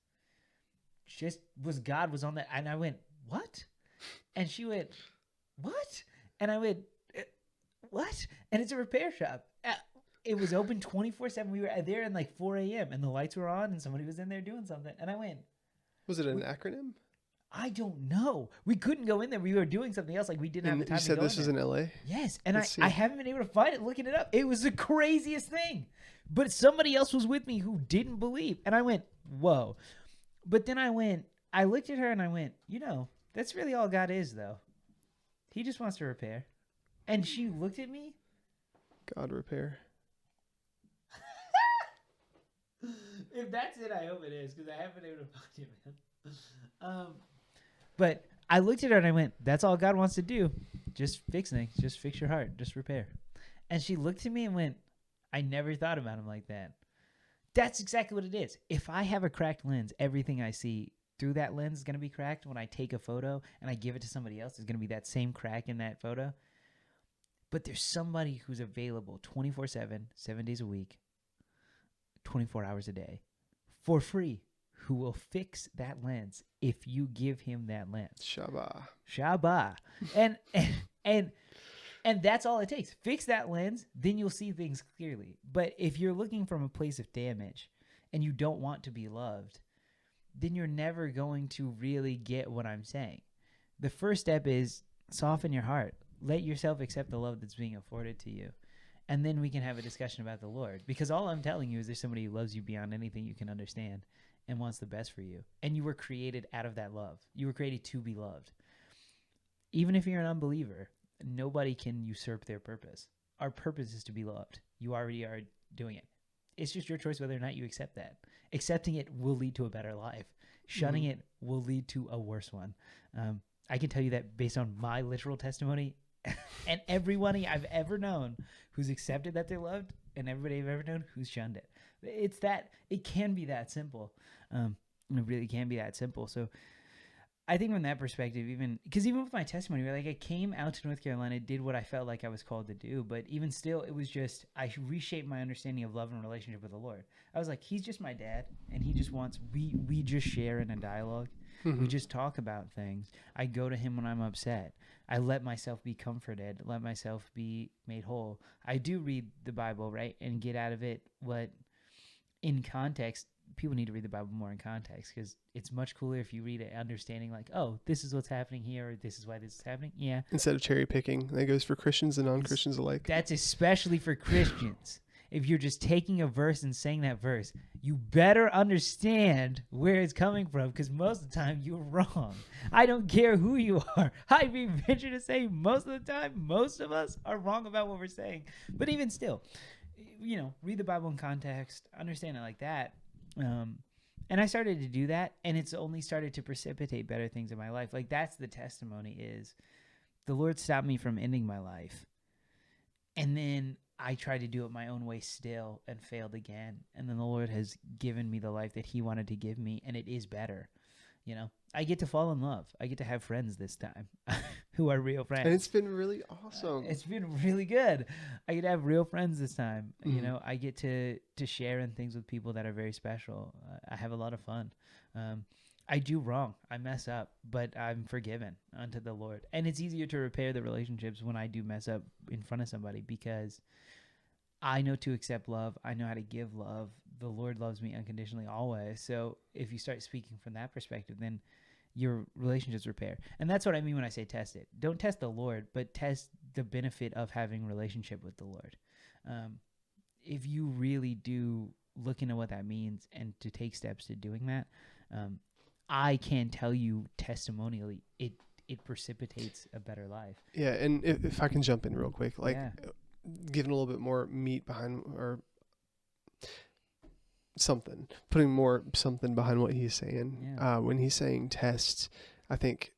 God was on that. And I went, what? And she went, what? And I went, what? And it's a repair shop. It was open 24/7. We were there at like 4 a.m. and the lights were on and somebody was in there doing something. And I went, was it an acronym? I don't know. We couldn't go in there. We were doing something else. Like, we didn't have the time to go in there. You said this was in LA? Yes. And I haven't been able to find it looking it up. It was the craziest thing. But somebody else was with me who didn't believe. And I went, whoa. But then I looked at her and I went, that's really all God is, though. He just wants to repair. And she looked at me. God repair. If that's it, I hope it is, because I haven't been able to find it, man. But I looked at her and I went, "That's all God wants to do. Just fix things. Just fix your heart. Just repair." And she looked at me and went, "I never thought about him like that." That's exactly what it is. If I have a cracked lens, everything I see through that lens is going to be cracked. When I take a photo and I give it to somebody else, it's going to be that same crack in that photo. But there's somebody who's available 24/7, 7 days a week, 24 hours a day, for free, who will fix that lens if you give him that lens. Shabbat. And that's all it takes. Fix that lens, then you'll see things clearly. But if you're looking from a place of damage and you don't want to be loved, then you're never going to really get what I'm saying. The first step is soften your heart. Let yourself accept the love that's being afforded to you. And then we can have a discussion about the Lord. Because all I'm telling you is there's somebody who loves you beyond anything you can understand and wants the best for you. And you were created out of that love. You were created to be loved. Even if you're an unbeliever, nobody can usurp their purpose. Our purpose is to be loved. You already are doing it. It's just your choice whether or not you accept that. Accepting it will lead to a better life. Shunning it will lead to a worse one. I can tell you that based on my literal testimony and everybody I've ever known who's accepted that they're loved and everybody I've ever known who's shunned it. It can be that simple. It really can be that simple. So I think from that perspective, even with my testimony, like I came out to North Carolina, did what I felt like I was called to do, but even still, it was just, I reshaped my understanding of love and relationship with the Lord. I was like, he's just my dad, and he just wants, we just share in a dialogue. Mm-hmm. We just talk about things. I go to him when I'm upset. I let myself be comforted, let myself be made whole. I do read the Bible, right, and get out of it what, in context, people need to read the Bible more in context, because it's much cooler if you read it understanding like, oh, this is what's happening here, or this is why this is happening. Yeah. Instead of cherry picking. That goes for Christians and non-Christians alike. That's especially for Christians. If you're just taking a verse and saying that verse, you better understand where it's coming from, because most of the time you're wrong. I don't care who you are. I'd be venture to say most of the time, most of us are wrong about what we're saying. But even still, read the Bible in context, understand it like that. And I started to do that, and it's only started to precipitate better things in my life. Like, that's the testimony, is the Lord stopped me from ending my life. And then I tried to do it my own way still and failed again. And then the Lord has given me the life that he wanted to give me, and it is better. I get to fall in love. I get to have friends this time who are real friends. And it's been really awesome. It's been really good. I get to have real friends this time. Mm-hmm. I get to share in things with people that are very special. I have a lot of fun. I do wrong. I mess up, but I'm forgiven unto the Lord. And it's easier to repair the relationships when I do mess up in front of somebody, because I know to accept love. I know how to give love. The Lord loves me unconditionally always. So if you start speaking from that perspective, then your relationships repair. And that's what I mean when I say test it. Don't test the Lord, but test the benefit of having a relationship with the Lord. If you really do look into what that means and to take steps to doing that, I can tell you testimonially, it precipitates a better life. Yeah, and if I can jump in real quick, giving a little bit more meat behind, or putting more something behind what he's saying. Yeah. When he's saying test, I think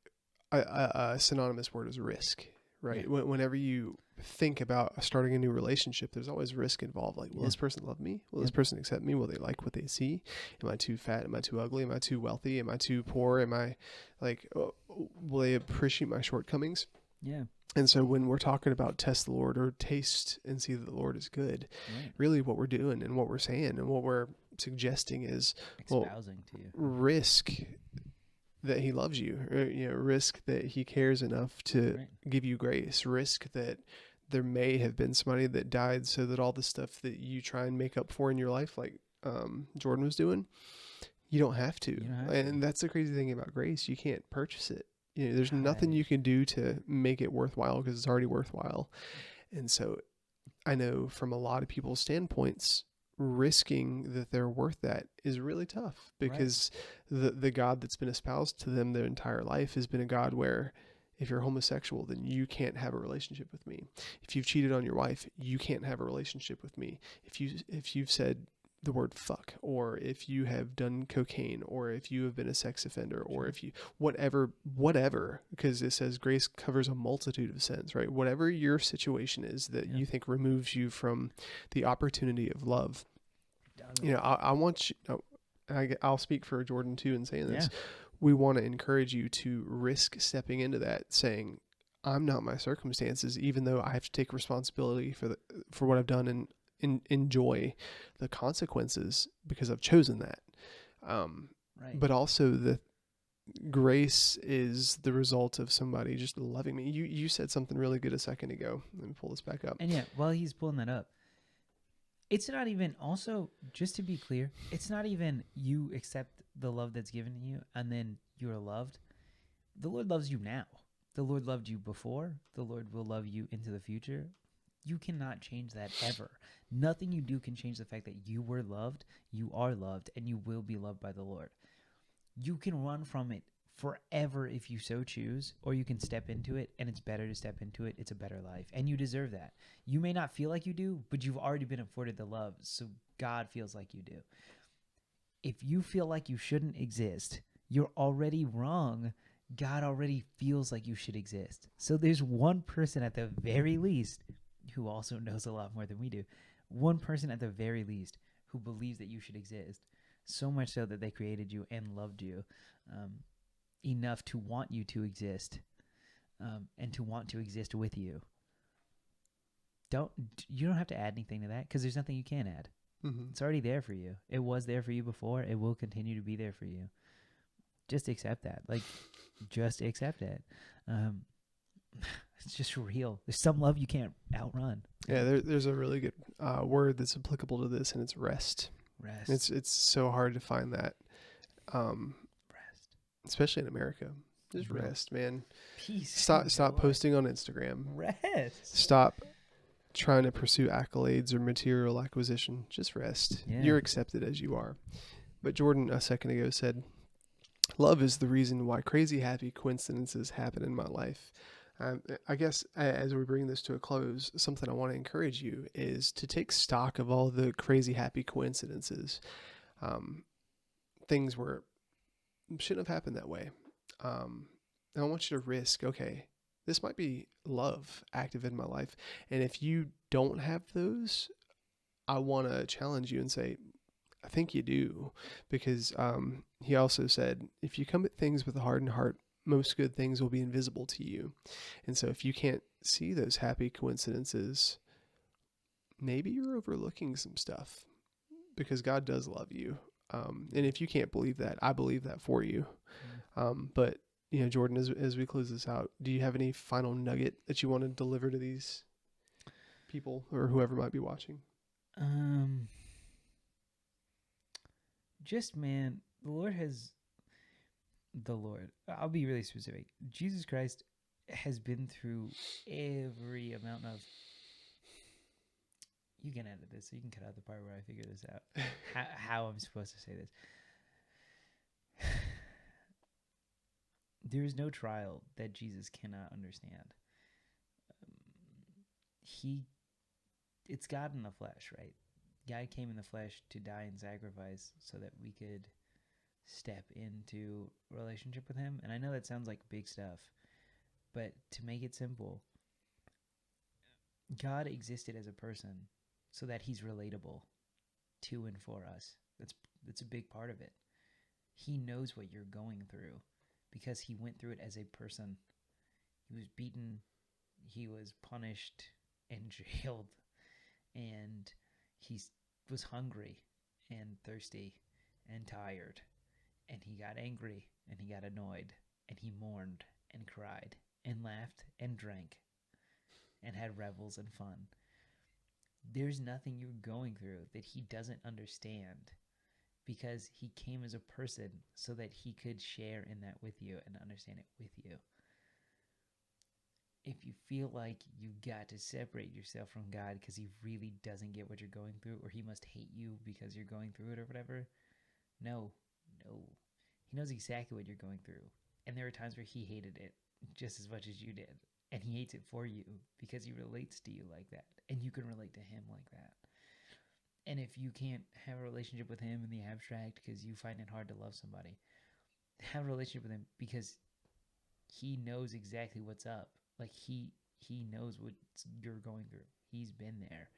a synonymous word is risk, right? Yeah. Whenever you think about starting a new relationship, there's always risk involved. Like, will this person love me? Will this person accept me? Will they like what they see? Am I too fat? Am I too ugly? Am I too wealthy? Am I too poor? Am I will they appreciate my shortcomings? Yeah. And so when we're talking about test the Lord, or taste and see that the Lord is good, really what we're doing and what we're saying and what we're suggesting is espousing to you. Risk that he loves you, risk that he cares enough to give you grace, risk that there may have been somebody that died so that all the stuff that you try and make up for in your life, like Jordyn was doing, you don't have to. And that's the crazy thing about grace. You can't purchase it. There's nothing you can do to make it worthwhile, because it's already worthwhile. And so I know from a lot of people's standpoints, risking that they're worth that is really tough, because the God that's been espoused to them their entire life has been a God where, if you're homosexual, then you can't have a relationship with me. If you've cheated on your wife, you can't have a relationship with me. If you've said the word fuck, or if you have done cocaine, or if you have been a sex offender, or Sure. if you, whatever, because it says grace covers a multitude of sins, right? Whatever your situation is that Yeah. you think removes you from the opportunity of love. Doesn't. I want you, I'll speak for Jordyn too in saying this. Yeah. We want to encourage you to risk stepping into that, saying, I'm not my circumstances, even though I have to take responsibility for what I've done, and enjoy the consequences because I've chosen that. Right. But also the grace is the result of somebody just loving me. You said something really good a second ago. Let me pull this back up. And yeah, while he's pulling that up, it's not even, also, just to be clear, it's not even you accept the love that's given to you and then you're loved. The Lord loves you now. The Lord loved you before. The Lord will love you into the future. You cannot change that ever. Nothing you do can change the fact that you were loved, you are loved, and you will be loved by the Lord. You can run from it forever if you so choose, or you can step into it, and it's better to step into it. It's a better life, and you deserve that. You may not feel like you do, but you've already been afforded the love, so God feels like you do. If you feel like you shouldn't exist, you're already wrong. God already feels like you should exist. So there's one person at the very least who also knows a lot more than we do. One person at the very least who believes that you should exist. So much so that they created you and loved you enough to want you to exist and to want to exist with you. You don't have to add anything to that because there's nothing you can add. Mm-hmm. It's already there for you. It was there for you before. It will continue to be there for you. Just accept that. Like, just accept it. It's just real. There's some love you can't outrun. Yeah, there's a really good word that's applicable to this, and it's rest. Rest. It's so hard to find that, Rest. especially in America. Just Bro. rest, man. Peace. Stop posting on Instagram. Rest. Stop trying to pursue accolades or material acquisition. Just rest. Yeah. You're accepted as you are. But Jordyn a second ago said, love is the reason why crazy happy coincidences happen in my life. I guess as we bring this to a close, something I want to encourage you is to take stock of all the crazy happy coincidences. Things where shouldn't have happened that way. And I want you to risk, okay, this might be love active in my life. And if you don't have those, I want to challenge you and say, I think you do. Because he also said, if you come at things with a hardened heart, most good things will be invisible to you. And so if you can't see those happy coincidences, maybe you're overlooking some stuff, because God does love you. And if you can't believe that, I believe that for you. But Jordyn, as we close this out, do you have any final nugget that you want to deliver to these people or whoever might be watching? Just, man, I'll be really specific. Jesus Christ has been through every amount of, you can edit this, so you can cut out the part where I figure this out, how I'm supposed to say this. There is no trial that Jesus cannot understand. It's God in the flesh, right? God came in the flesh to die and sacrifice so that we could step into a relationship with him. And I know that sounds like big stuff, but to make it simple, God existed as a person so that he's relatable to and for us. That's a big part of it. He knows what you're going through because he went through it as a person. He was beaten, he was punished and jailed, and he was hungry and thirsty and tired, and he got angry and he got annoyed and he mourned and cried and laughed and drank and had revels and fun. There's nothing you're going through that he doesn't understand, because he came as a person so that he could share in that with you and understand it with you. If you feel like you got to separate yourself from God because he really doesn't get what you're going through, or he must hate you because you're going through it or whatever, no. He knows exactly what you're going through. And there are times where he hated it just as much as you did. And he hates it for you because he relates to you like that. And you can relate to him like that. And if you can't have a relationship with him in the abstract because you find it hard to love somebody, have a relationship with him because he knows exactly what's up. Like he knows what you're going through. He's been there.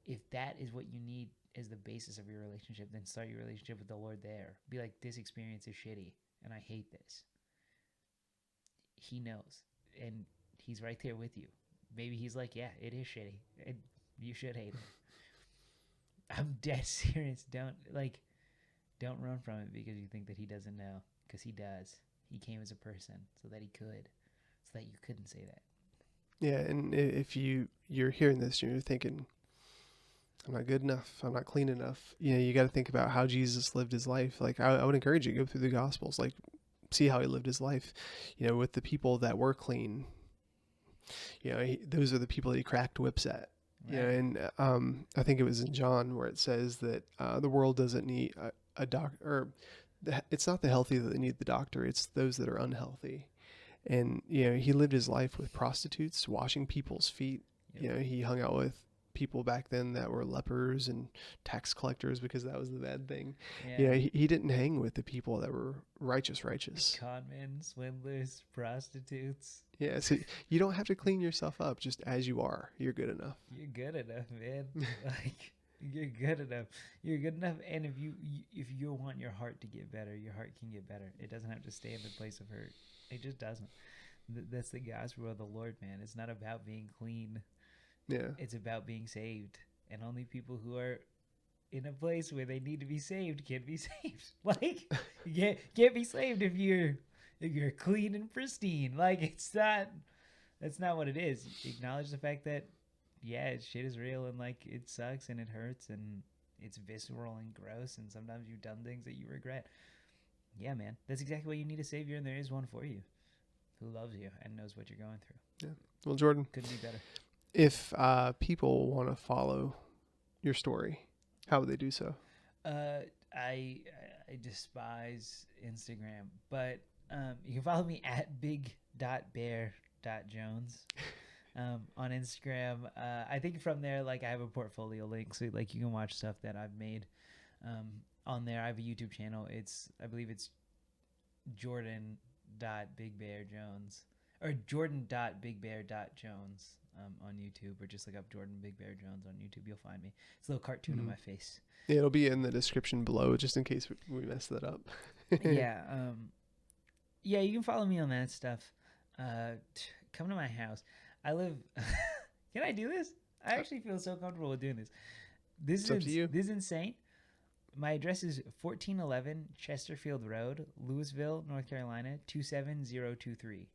If that is what you need as the basis of your relationship, then start your relationship with the Lord there. Be like, this experience is shitty and I hate this. He knows, and he's right there with you. Maybe he's like, yeah, it is shitty, and you should hate it. I'm dead serious. Don't run from it because you think that he doesn't know, because he does. He came as a person so that he could, so that you couldn't say that. Yeah, and if you're hearing this and you're thinking, I'm not good enough, I'm not clean enough, you got to think about how Jesus lived his life. Like I would encourage you to go through the Gospels, like see how he lived his life, with the people that were clean. Those are the people that he cracked whips at. Right. And I think it was in John where it says that the world doesn't need a doctor, or it's not the healthy that they need the doctor, it's those that are unhealthy. And he lived his life with prostitutes, washing people's feet. Yep. He hung out with people back then that were lepers and tax collectors because that was the bad thing. Yeah. He didn't hang with the people that were righteous. Con men, swindlers, prostitutes. Yeah, so you don't have to clean yourself up. Just as you are, you're good enough. You're good enough, man. Like, you're good enough. You're good enough. And if you want your heart to get better, your heart can get better. It doesn't have to stay in the place of hurt. It just doesn't. That's the gospel of the Lord, man. It's not about being clean. Yeah. It's about being saved. And only people who are in a place where they need to be saved can be saved. Like, you can't be saved if you're clean and pristine. Like, that's not what it is. Acknowledge the fact that, yeah, shit is real and, like, it sucks and it hurts and it's visceral and gross and sometimes you've done things that you regret. Yeah, man. That's exactly what you need, a savior, and there is one for you who loves you and knows what you're going through. Yeah. Well, Jordyn, couldn't be better. If people want to follow your story, how would they do so? I despise Instagram, but you can follow me at big.bear.jones on Instagram. I think from there, like, I have a portfolio link, so like you can watch stuff that I've made on there. I have a YouTube channel. I believe it's Jordyn.bigbearjones or Jordyn.bigbear.jones on YouTube, or just look up Jordyn Big Bear Jones on YouTube. You'll find me. It's a little cartoon of my face. Yeah, it'll be in the description below just in case we mess that up. Yeah. Yeah, you can follow me on that stuff. Come to my house. I live. Can I do this? I actually feel so comfortable with doing this. It's up to you. This is insane. My address is 1411 Chesterfield Road, Louisville, North Carolina, 27023.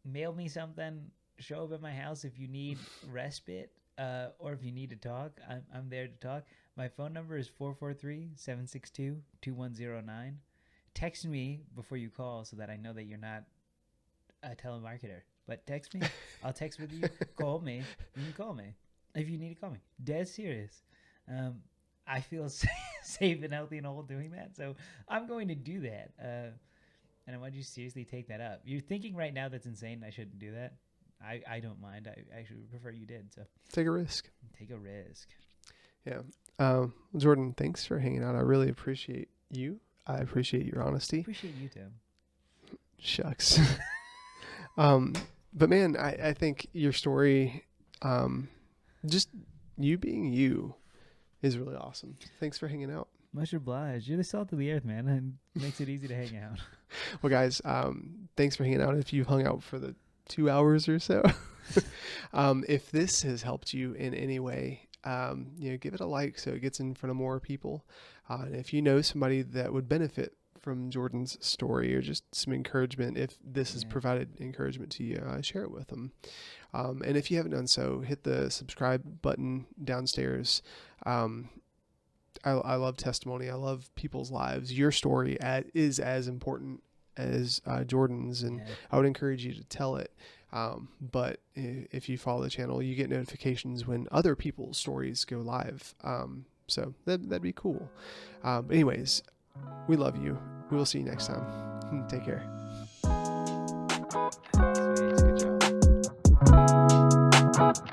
Mail me something. Show up at my house if you need respite or if you need to talk. I'm there to talk. My phone number is 443-762-2109. Text me before you call so that I know that you're not a telemarketer. But text me. I'll text with you. Call me. You can call me if you need to call me. Dead serious. I feel safe and healthy and whole doing that, so I'm going to do that. And I want you to seriously take that up. You're thinking right now that's insane. I shouldn't do that. I don't mind. I actually would prefer you did. So take a risk. Take a risk. Yeah. Jordyn, thanks for hanging out. I really appreciate you. I appreciate your honesty. Appreciate you, Tim. Shucks. But man, I think your story, just you being you, is really awesome. Thanks for hanging out. Much obliged. You're the salt of the earth, man, and makes it easy to hang out. Well, guys, thanks for hanging out. If you've hung out for the 2 hours or so, if this has helped you in any way, give it a like so it gets in front of more people. And if you know somebody that would benefit from Jordyn's story or just some encouragement, if this has provided encouragement to you, share it with them. And if you haven't done so, hit the subscribe button downstairs. I love testimony. I love people's lives. Your story is as important as Jordyn's, and I would encourage you to tell it. But if you follow the channel, you get notifications when other people's stories go live. So that'd be cool. But anyways, we love you. We will see you next time. Take care. Good job.